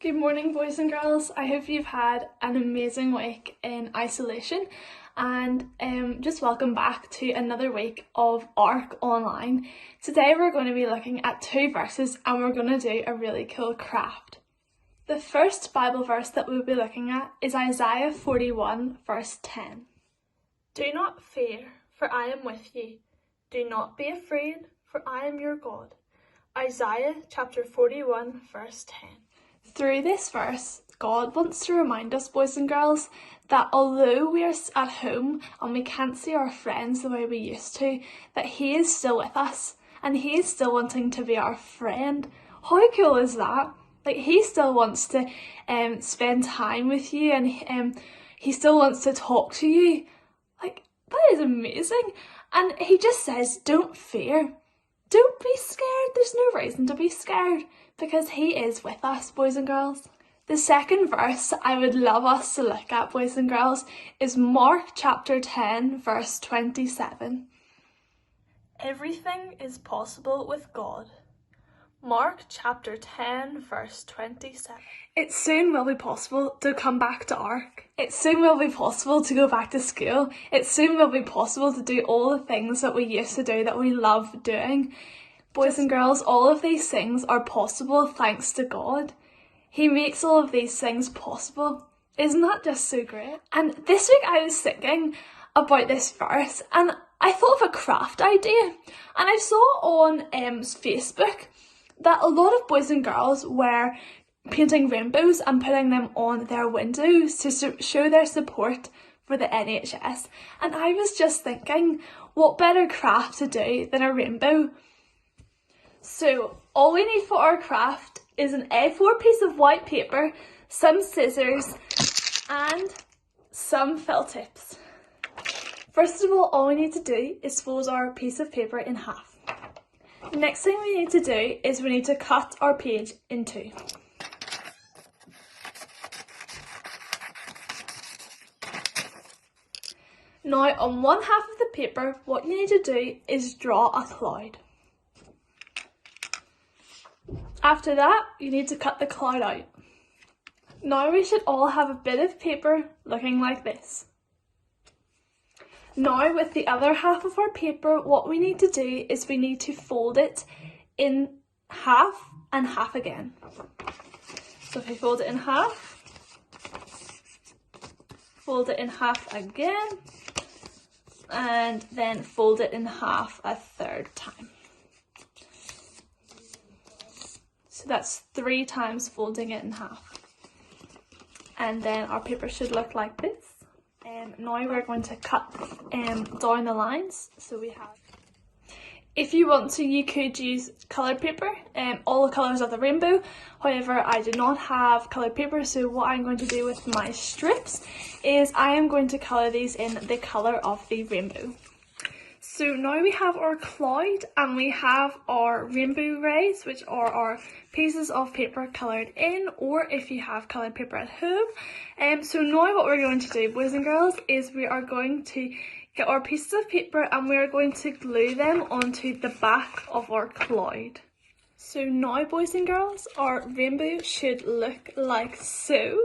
Good morning, boys and girls. I hope you've had an amazing week in isolation and just welcome back to another week of Ark online. Today we're going to be looking at 2 verses and we're going to do a really cool craft. The first Bible verse that we'll be looking at is Isaiah 41 verse 10. Do not fear, for I am with you. Do not be afraid, for I am your God. Isaiah chapter 41 verse 10. Through this verse, God wants to remind us, boys and girls, that although we are at home and we can't see our friends the way we used to, that He is still with us and He is still wanting to be our friend. How cool is that? Like, He still wants to spend time with you and He still wants to talk to you. Like, that is amazing. And He just says, don't fear. Don't be scared. There's no reason to be scared because He is with us, boys and girls. The second verse I would love us to look at, boys and girls, is Mark chapter 10 verse 27. Everything is possible with God. Mark chapter 10 verse 27. It soon will be possible to come back to Ark. It soon will be possible to go back to school. It soon will be possible to do all the things that we used to do that we love doing. Boys and girls, all of these things are possible thanks to God. He makes all of these things possible. Isn't that just so great? And this week I was thinking about this verse and I thought of a craft idea. And I saw on Facebook that a lot of boys and girls were painting rainbows and putting them on their windows to show their support for the NHS. And I was just thinking, what better craft to do than a rainbow? So all we need for our craft is an A4 piece of white paper, some scissors and some felt tips. First of all we need to do is fold our piece of paper in half. The next thing we need to do is we need to cut our page in 2. Now on one half of the paper, what you need to do is draw a cloud. After that, you need to cut the cloud out. Now we should all have a bit of paper looking like this. Now with the other half of our paper, what we need to do is we need to fold it in half and half again. So if we fold it in half, fold it in half again, and then fold it in half a third time. So that's 3 times folding it in half. And then our paper should look like this. Now we're going to cut down the lines. So we have, if you want to, you could use coloured paper, all the colours of the rainbow. However, I do not have coloured paper, so what I'm going to do with my strips is I am going to colour these in the colour of the rainbow. So now we have our cloud and we have our rainbow rays, which are our pieces of paper coloured in, or if you have coloured paper at home. So now what we're going to do, boys and girls, is we are going to get our pieces of paper and we are going to glue them onto the back of our cloud. So now, boys and girls, our rainbow should look like so.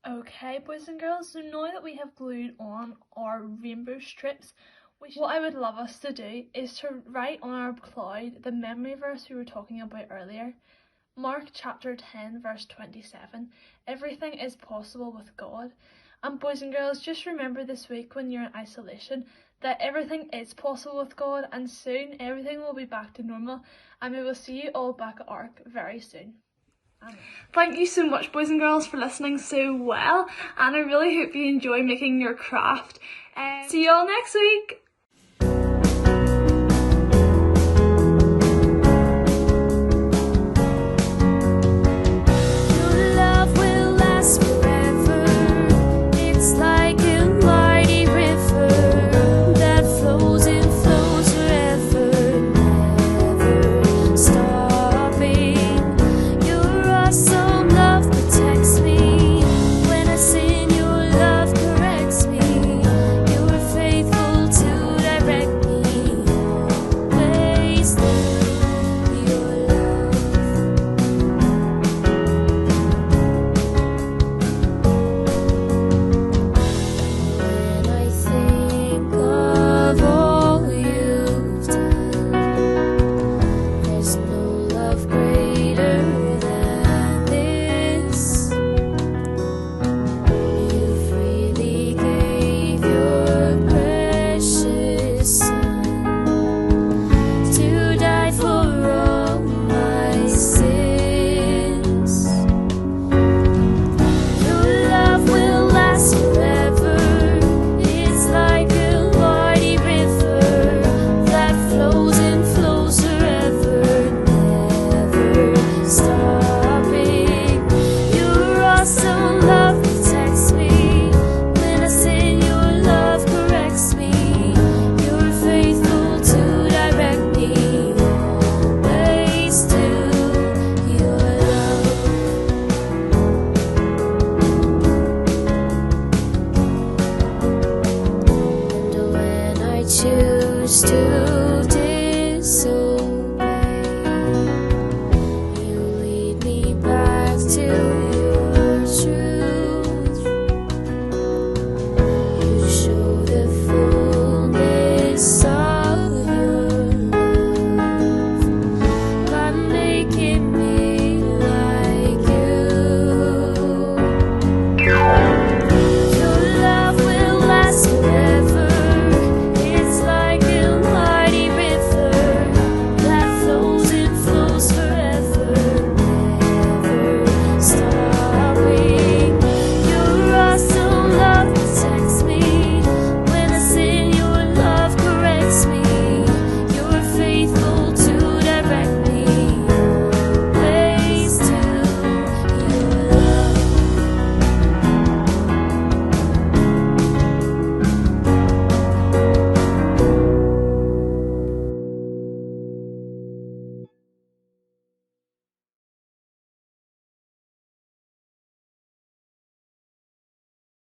Okay, boys and girls, so now that we have glued on our rainbow strips, what I would love us to do is to write on our cloud the memory verse we were talking about earlier. Mark chapter 10 verse 27. Everything is possible with God. And boys and girls, just remember this week when you're in isolation that everything is possible with God, and soon everything will be back to normal and we will see you all back at Ark very soon. Thank you so much, boys and girls, for listening so well, and I really hope you enjoy making your craft. See you all next week.